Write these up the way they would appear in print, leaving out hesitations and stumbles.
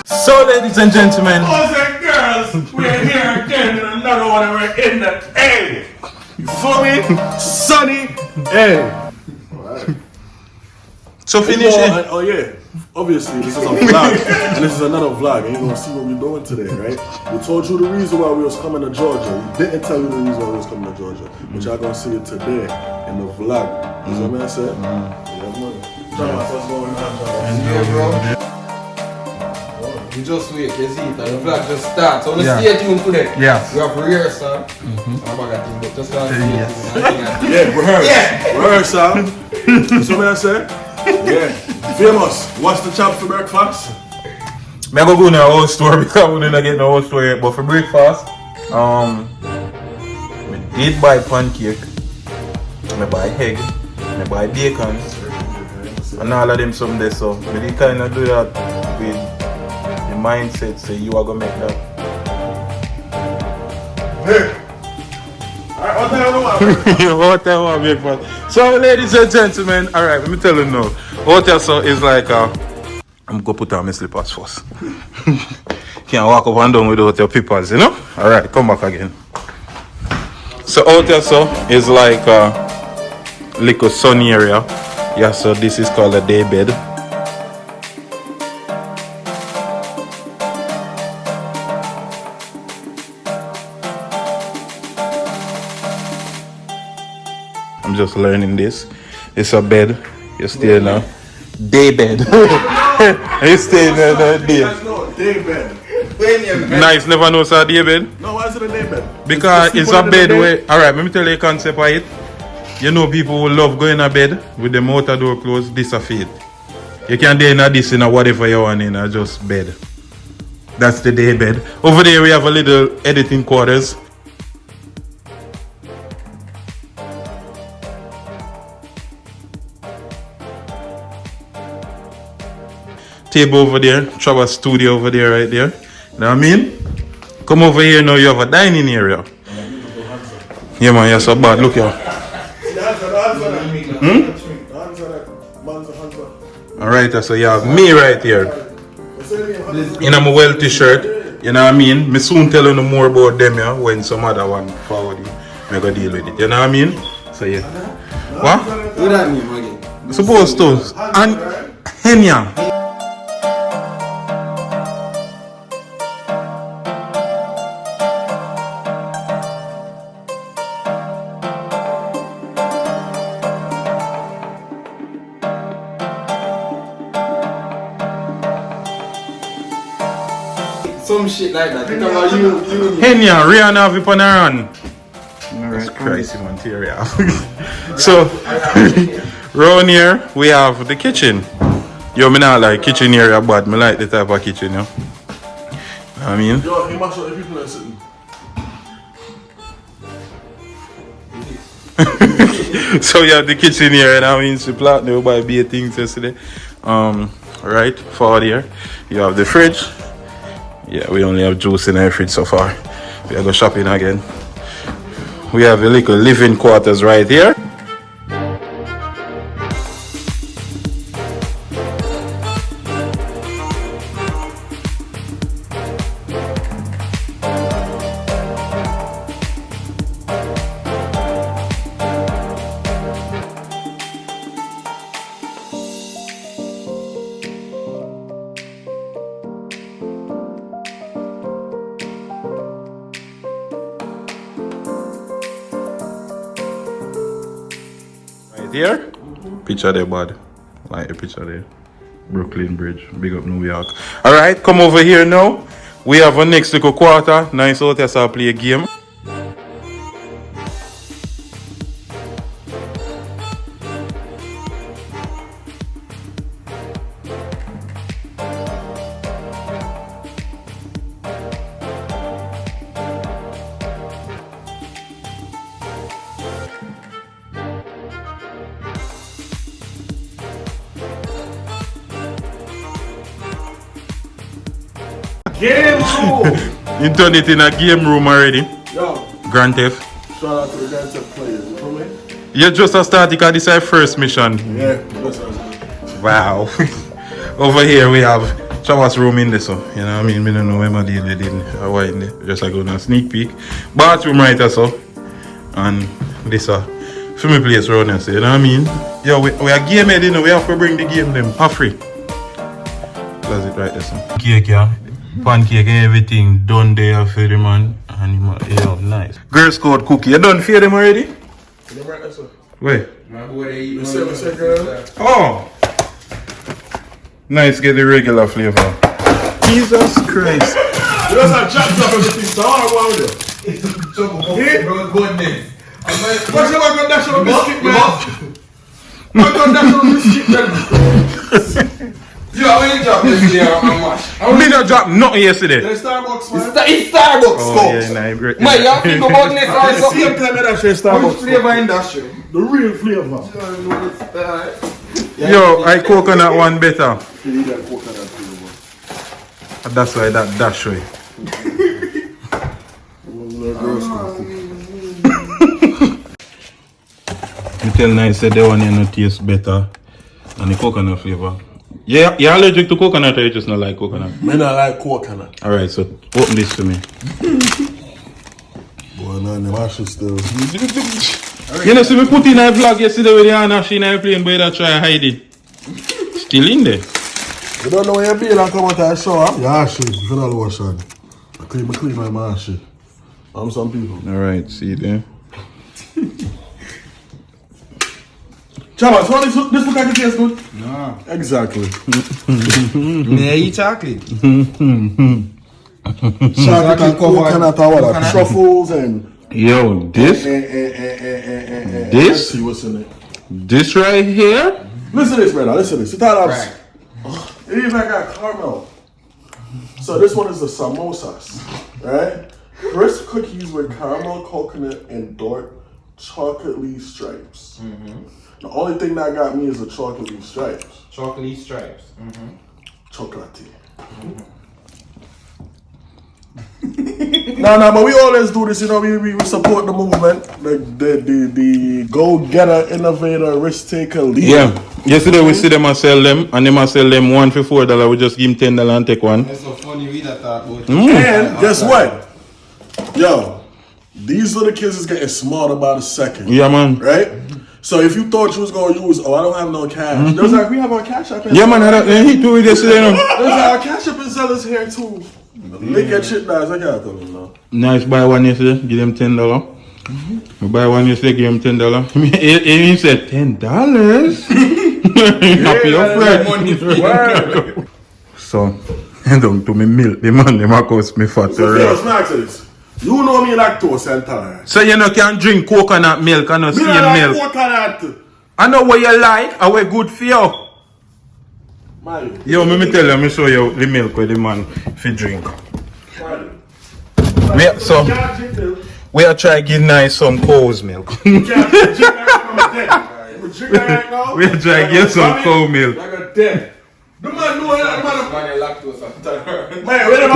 So, ladies and gentlemen, boys and girls, we are here again in another one and we're in the A. You feel me? Sunny A. so finish it. Oh yeah, obviously this is a vlog, and this is another vlog, and you're gonna see what we're doing today, right? We told you the reason why we was coming to Georgia. We didn't tell you the reason why we was coming to Georgia, but y'all gonna see it today in the vlog. You know what I said? Yeah, man. Tell us what's going on, Yeah, bro. We just wait, you see it, and the vlog just starts. So let's stay tuned today. Yeah. We have rehearsal. I'm back at but just start Yeah, rehearse. Yeah. Rehearsal. You see what I said? Yeah. Famous. What's the chop for breakfast? I go to the whole store because we didn't get the whole store yet. But for breakfast, I did buy pancake, I buy egg, I buy bacon, and all of them something there. So we did kind of do that with the mindset, say you are gonna make that. Hey. Alright, what time do you want? What time want breakfast? So, ladies and gentlemen, alright, let me tell you now. Hotel so is like I'm gonna put on my slippers first. Can't walk up and down without your peepers, you know? Alright, come back again. So hotel so is like a little sunny area. Yeah, so this is called a day bed. I'm just learning this. It's a bed. You stay in a day bed. You stay in a day. No, day bed. Nice, never know it's a day bed. No, why is it a day bed? Because it's a bed where, alright, let me tell you the concept of it. You know people who love going to bed with the motor door closed, this a feed. You can do in a this in a whatever you want in a just bed. That's the day bed. Over there we have a little editing quarters. Table over there, travel studio over there right there. You know what I mean? Come over here now, you have a dining area. Yeah man, you're so bad, look here. Alright, so you have me right here. In a well t-shirt, you know what I mean? Me soon tell you more about them yeah, when some other one forward you. Me go deal with it, you know what I mean? So yeah. What? What that mean, again? Supposed to. And Henya. Some shit like that. Think about you. Henya, Rihanna have it on her run. That's crazy material. So, round here we have the kitchen. Yo, me not like kitchen area, but me like the type of kitchen, you know. I mean, Yo, he must show the people that are sitting. so you have the kitchen here, and I mean, she plot there by be things yesterday. Right, forward here, you have the fridge. Yeah, we only have juice in our fridge so far. We are going shopping again. We have a little living quarters right here. There, picture there, bud. Like a picture there. Brooklyn Bridge, big up New York. Alright, come over here now. We have a next little quarter. Nice hotel, so I'll play a game. Game room! You turned it in a game room already. Yo, Grand Theft. shout out to the Grand Theft players, you know me? You just a start because this is our first mission. Yeah, that's what I'm saying. Wow. Over here we have Chavas room in there, so you know what I mean? I don't know where my deal with it or why in there. Just I go on a sneak peek. Bathroom right there, so. And this for me place around here, so you know what I mean? Yo, we are game head, you know, we have to bring the game them for free. That's it right there, so. Cake, yeah. Pancake and everything done there for the man. And yeah, nice. Girl Scout cookie, you done for them already? Right there, sir. Where? My boy, they eat girl. Oh! Nice, get the regular flavor. Jesus Christ. You just have chopped up everything, so I don't want it. Goodness. What's your man dash on biscuit, man? Man gon' dash on biscuit, man. Yo, how many drops yesterday on mash? I didn't drop nothing yesterday. It's Starbucks, man. It's Starbucks, Oh, yeah, nah, great. Man, you have to think about this or something. Same time I dash in Which Starbucks. flavor industry? The real flavor. Yo, I coconut one better. You need that coconut flavor. And that's why that dash way. You tell nice that the one you know taste better than the coconut flavor. Yeah, you're allergic to coconut or you just not like coconut? Me not like coconut. Alright, so open this to me. Boy, no, the mash is still. You know, see me put in a vlog yesterday with the Anna, she in a plane, but I try to hide it. Still in there. You don't know when you be and come out of the shower? Yeah, shit. You don't know what shit. I clean my mash shit. I'm some people. Alright, see there. Chama, so this look like it tastes good? No. Exactly. Me eat chocolate. Chocolate and coconut and what? Truffles and... Yo, this? Let's This? see what's in it. This right here? Listen to this, brother. Listen to this. It Right. even got caramel. So this one is the samosas, right? Crisp cookies with caramel, coconut, and dark chocolate leaf stripes. The only thing that got me is the chocolate leaf stripes. Chocolate stripes. Chocolatey. No, but we always do this, you know, we support the movement, the go-getter, innovator, risk-taker, leader. Yeah. Yesterday we see them and sell them, and them and sell them one for $4. We just give them $10 and take one. That's so funny we that talk about. And guess what? Yo, these little kids is getting smarter by the second. Yeah, man. Right? So if you thought you was going to use, I don't have no cash. There's like, we have our cash app. Yeah, man. He do it yesterday. No? There's our cash app and sellers here too. Lick your shit, guys. I got them, you know. Nice, buy one yesterday, give them $10. We buy one yesterday, give him $10. He said $10. Happy your friend. So, don't do me milk. The man, them cost me fat. So, first, Max, this. You know me lactose intolerant. So you know can drink coconut milk and not Me steam like milk. coconut. I know what you like and what good for you. Mario. Yo, let me tell you, let me show you the milk where the man fi drink. Mario. So we are trying to give nice some cow's milk. We are trying to get some cow milk. Like a dead. The man know that man. Lactose intolerant.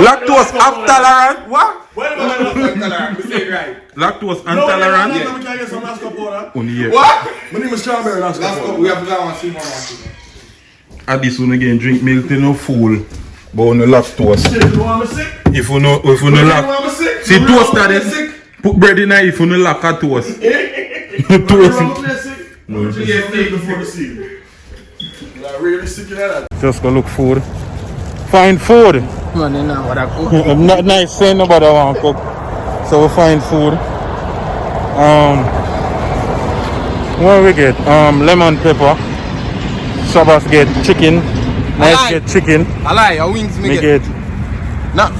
Lactose intolerant? What? Wait a minute. Lactose No, intolerant? we can get some Lasco powder. Only here. What? My name is Strawberry Lasco powder. We have to go and see more. At this one again, drink milk to no fool. But no lactose. Shit, you want me sick? If you no You lack. want me sick? See You toast want me that sick? put bread in it if you no lack a toast. You Toast. want me sick? No, just get before the season. You are really sick of that. Just go look food. Find food. Man, you know what I cook. Not nice saying nobody want to cook. So we find food. What we get? Lemon pepper. Sabas get chicken. Nice Alright. get chicken. I lie, your wings Me me get. No.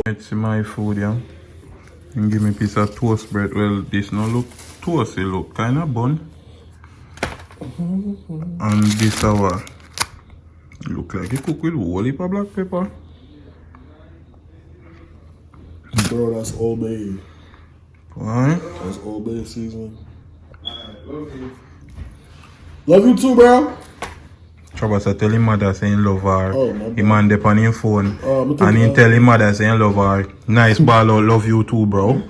It's my food, yeah. And give me a piece of toast bread. Well, this no look toasty, look kind of bun. And this our look like it cook with whole heap of black pepper. Bro, that's Old Bay. Why? That's Old Bay seasoning. Love you too, bro. Troubles I tell him mother saying love her. Oh, my He man dep on him phone. me And he too. tell him mother saying love her. Nice ball out, love you too, bro.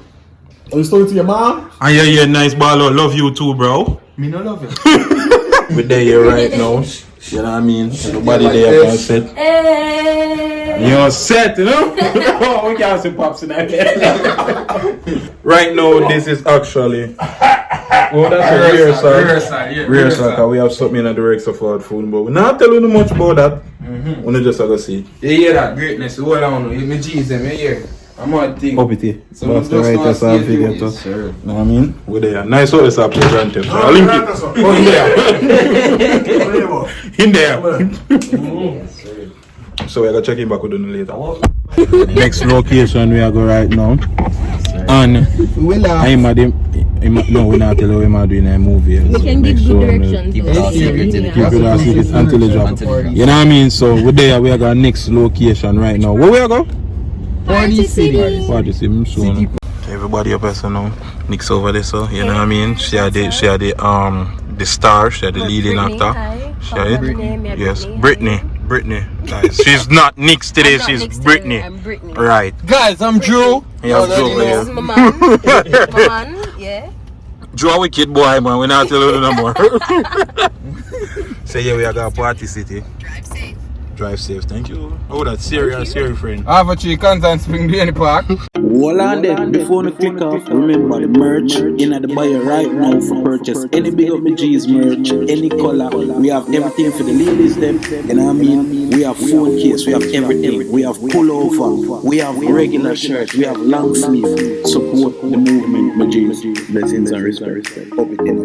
Are you talking to your mom? And yeah, nice ball out, love you too, bro. Me no love it. We're there right now. You know what I mean? Nobody there can set. You're set, you know? We can't see pops in that. Right now, this is actually. Oh, that's a rehearsal. Because we have something in the Rexa for food, but we're not telling you much about that. We're just going to see. You hear that greatness? Hold on, you me G's them, you hear? I'm on thing. Up it here. So That's the right side figure. Yes, sir. You know what I mean? We're there. Nice how it's up presented. I'll link it. Oh, in there. So we're going to check in back with them later. Next location we are going right now. And I'm at him. No, we're not telling him I'm doing a movie. We can give good direction. Keep it secret until they drop. You know what I mean? So we're there. We are going next location right now. Where we are going? Party City. Party City. So everybody up here now. Nick's over there, so you know what I mean. She had the star. She had the leading actor. She had it. Yes, Brittany. Guys, she's not Nick's today. She's Brittany. I'm Brittany. Right. Guys, I'm Drew. Yeah, Drew. This is my man. My man. Yeah. Drew a wicked boy, man. We're not telling you no more. So yeah, we are going to Party City. Drive safe, thank you. Oh, that's serious friend. I have a tree Constant Spring Dairy Park. Hold on there, before we click off, remember the merch in the bio right now for purchase. Any Big Up Me G's merch, any color, we have everything for the ladies them. You know what I mean? We have phone case, we have everything. We have pullover, we have regular shirt, we have long sleeve. Support the movement, my G's. Blessings and respect. Up it in a